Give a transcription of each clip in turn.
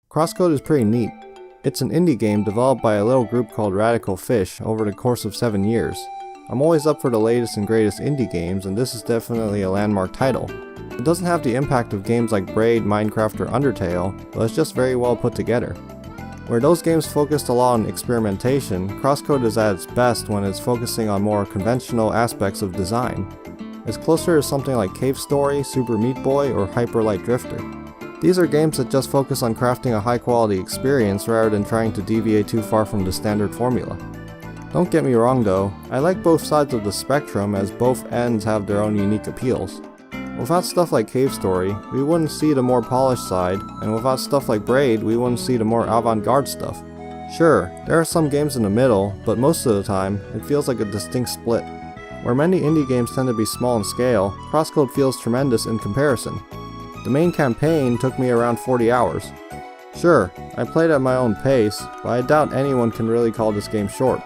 CrossCode is pretty neat. It's an indie game developed by a little group called Radical Fish over the course of 7 years. I'm always up for the latest and greatest indie games, and this is definitely a landmark title. It doesn't have the impact of games like Braid, Minecraft, or Undertale, but it's just very well put together. Where those games focused a lot on experimentation, CrossCode is at its best when it's focusing on more conventional aspects of design. It's closer to something like Cave Story, Super Meat Boy, or Hyper Light Drifter. These are games that just focus on crafting a high quality experience rather than trying to deviate too far from the standard formula. Don't get me wrong though, I like both sides of the spectrum as both ends have their own unique appeals. Without stuff like Cave Story, we wouldn't see the more polished side, and without stuff like Braid, we wouldn't see the more avant-garde stuff. Sure, there are some games in the middle, but most of the time, it feels like a distinct split. Where many indie games tend to be small in scale, CrossCode feels tremendous in comparison. The main campaign took me around 40 hours. Sure, I played at my own pace, but I doubt anyone can really call this game short.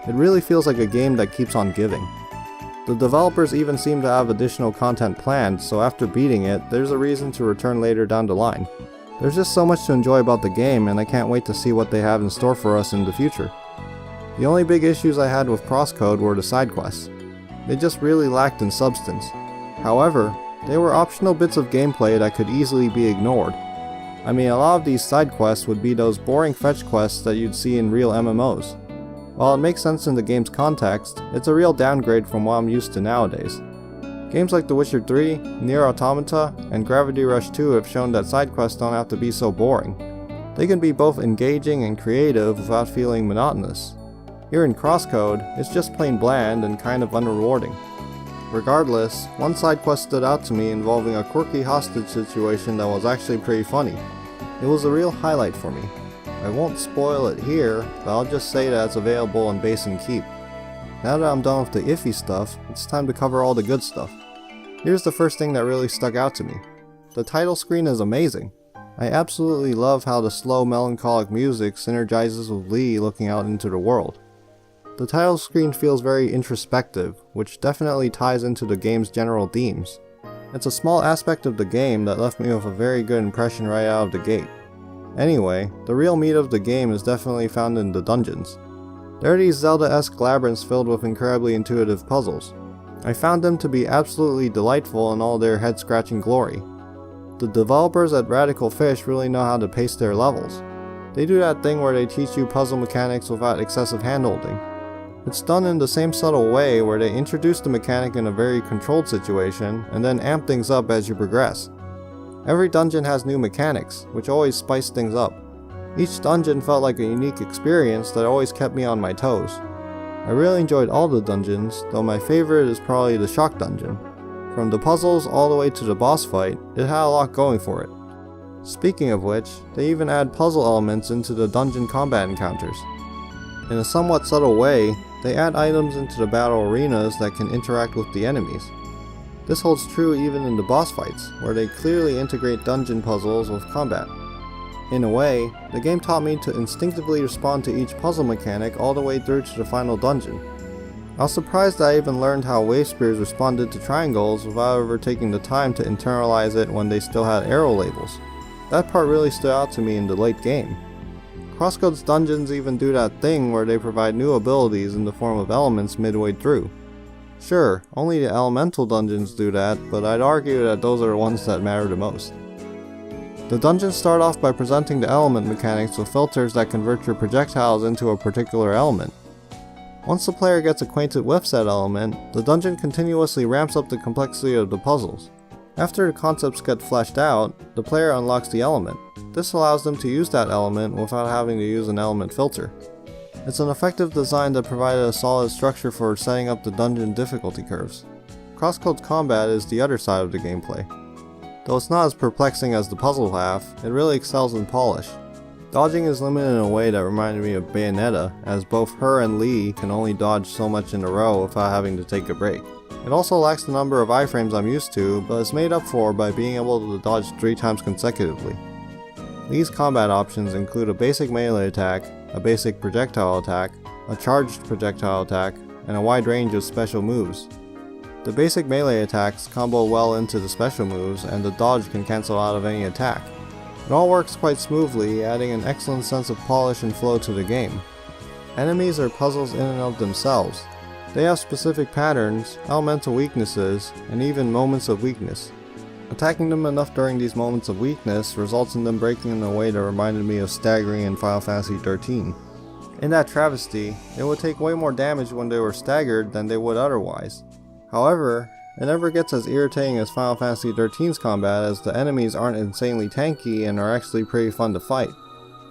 It really feels like a game that keeps on giving. The developers even seem to have additional content planned, so after beating it, there's a reason to return later down the line. There's just so much to enjoy about the game, and I can't wait to see what they have in store for us in the future. The only big issues I had with CrossCode were the side quests. They just really lacked in substance. However, they were optional bits of gameplay that could easily be ignored. I mean, a lot of these side quests would be those boring fetch quests that you'd see in real MMOs. While it makes sense in the game's context, it's a real downgrade from what I'm used to nowadays. Games like The Witcher 3, Nier Automata, and Gravity Rush 2 have shown that side quests don't have to be so boring. They can be both engaging and creative without feeling monotonous. Here in CrossCode, it's just plain bland and kind of unrewarding. Regardless, one side quest stood out to me involving a quirky hostage situation that was actually pretty funny. It was a real highlight for me. I won't spoil it here, but I'll just say that it's available on Base and Keep. Now that I'm done with the iffy stuff, it's time to cover all the good stuff. Here's the first thing that really stuck out to me. The title screen is amazing. I absolutely love how the slow melancholic music synergizes with Lee looking out into the world. The title screen feels very introspective, which definitely ties into the game's general themes. It's a small aspect of the game that left me with a very good impression right out of the gate. Anyway, the real meat of the game is definitely found in the dungeons. There are these Zelda-esque labyrinths filled with incredibly intuitive puzzles. I found them to be absolutely delightful in all their head-scratching glory. The developers at Radical Fish really know how to pace their levels. They do that thing where they teach you puzzle mechanics without excessive handholding. It's done in the same subtle way where they introduce the mechanic in a very controlled situation and then amp things up as you progress. Every dungeon has new mechanics, which always spice things up. Each dungeon felt like a unique experience that always kept me on my toes. I really enjoyed all the dungeons, though my favorite is probably the Shock Dungeon. From the puzzles all the way to the boss fight, it had a lot going for it. Speaking of which, they even add puzzle elements into the dungeon combat encounters. In a somewhat subtle way, they add items into the battle arenas that can interact with the enemies. This holds true even in the boss fights, where they clearly integrate dungeon puzzles with combat. In a way, the game taught me to instinctively respond to each puzzle mechanic all the way through to the final dungeon. I was surprised that I even learned how wave spears responded to triangles without ever taking the time to internalize it when they still had arrow labels. That part really stood out to me in the late game. CrossCode's dungeons even do that thing where they provide new abilities in the form of elements midway through. Sure, only the elemental dungeons do that, but I'd argue that those are the ones that matter the most. The dungeons start off by presenting the element mechanics with filters that convert your projectiles into a particular element. Once the player gets acquainted with said element, the dungeon continuously ramps up the complexity of the puzzles. After the concepts get fleshed out, the player unlocks the element. This allows them to use that element without having to use an element filter. It's an effective design that provided a solid structure for setting up the dungeon difficulty curves. CrossCode's combat is the other side of the gameplay. Though it's not as perplexing as the puzzle half, it really excels in polish. Dodging is limited in a way that reminded me of Bayonetta, as both her and Lee can only dodge so much in a row without having to take a break. It also lacks the number of iframes I'm used to, but is made up for by being able to dodge 3 times consecutively. Lee's combat options include a basic melee attack, a basic projectile attack, a charged projectile attack, and a wide range of special moves. The basic melee attacks combo well into the special moves, and the dodge can cancel out of any attack. It all works quite smoothly, adding an excellent sense of polish and flow to the game. Enemies are puzzles in and of themselves. They have specific patterns, elemental weaknesses, and even moments of weakness. Attacking them enough during these moments of weakness results in them breaking in a way that reminded me of staggering in Final Fantasy XIII. In that travesty, they would take way more damage when they were staggered than they would otherwise. However, it never gets as irritating as Final Fantasy XIII's combat, as the enemies aren't insanely tanky and are actually pretty fun to fight.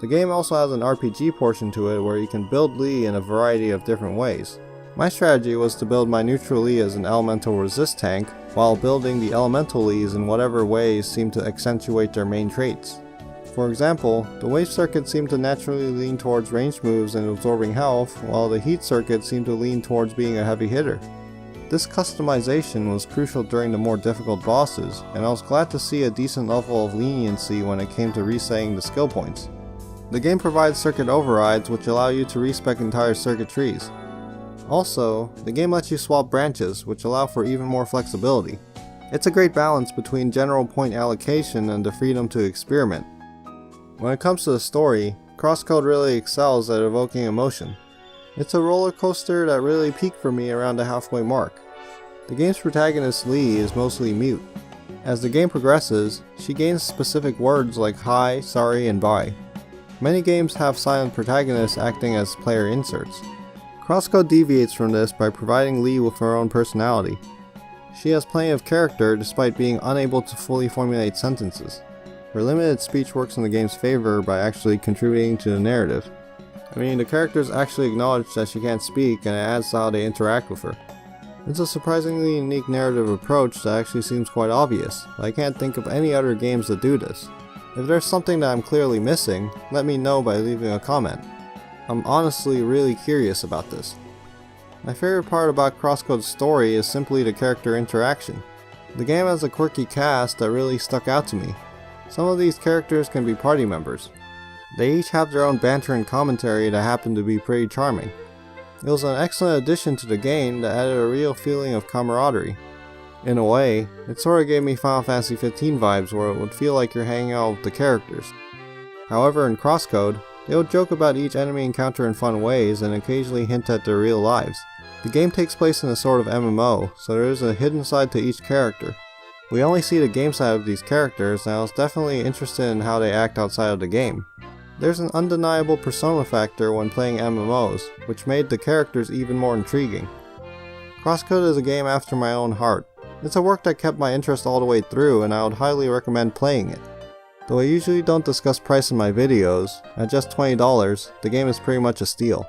The game also has an RPG portion to it where you can build Lee in a variety of different ways. My strategy was to build my neutral Lee as an elemental resist tank, while building the elemental Lees in whatever ways seem to accentuate their main traits. For example, the wave circuit seemed to naturally lean towards ranged moves and absorbing health, while the heat circuit seemed to lean towards being a heavy hitter. This customization was crucial during the more difficult bosses, and I was glad to see a decent level of leniency when it came to resetting the skill points. The game provides circuit overrides which allow you to respec entire circuit trees. Also, the game lets you swap branches, which allow for even more flexibility. It's a great balance between general point allocation and the freedom to experiment. When it comes to the story, CrossCode really excels at evoking emotion. It's a roller coaster that really peaked for me around the halfway mark. The game's protagonist Lee is mostly mute. As the game progresses, she gains specific words like hi, sorry, and bye. Many games have silent protagonists acting as player inserts. CrossCode deviates from this by providing Lee with her own personality. She has plenty of character despite being unable to fully formulate sentences. Her limited speech works in the game's favor by actually contributing to the narrative. I mean, the characters actually acknowledge that she can't speak, and it adds to how they interact with her. It's a surprisingly unique narrative approach that actually seems quite obvious, but I can't think of any other games that do this. If there's something that I'm clearly missing, let me know by leaving a comment. I'm honestly really curious about this. My favorite part about CrossCode's story is simply the character interaction. The game has a quirky cast that really stuck out to me. Some of these characters can be party members. They each have their own banter and commentary that happen to be pretty charming. It was an excellent addition to the game that added a real feeling of camaraderie. In a way, it sorta gave me Final Fantasy XV vibes where it would feel like you're hanging out with the characters. However, in CrossCode, they would joke about each enemy encounter in fun ways and occasionally hint at their real lives. The game takes place in a sort of MMO, so there is a hidden side to each character. We only see the game side of these characters, and I was definitely interested in how they act outside of the game. There's an undeniable persona factor when playing MMOs, which made the characters even more intriguing. CrossCode is a game after my own heart. It's a work that kept my interest all the way through, and I would highly recommend playing it. Though I usually don't discuss price in my videos, at just $20, the game is pretty much a steal.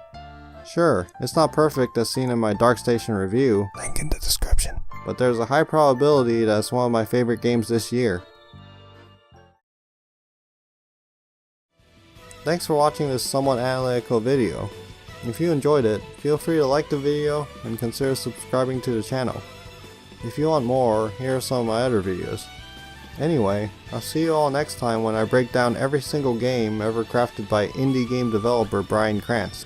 Sure, it's not perfect as seen in my Dark Station review, link in the description, but there's a high probability that it's one of my favorite games this year. Thanks for watching this somewhat analytical video. If you enjoyed it, feel free to like the video and consider subscribing to the channel. If you want more, here are some of my other videos. Anyway, I'll see you all next time when I break down every single game ever crafted by indie game developer Brian Krantz.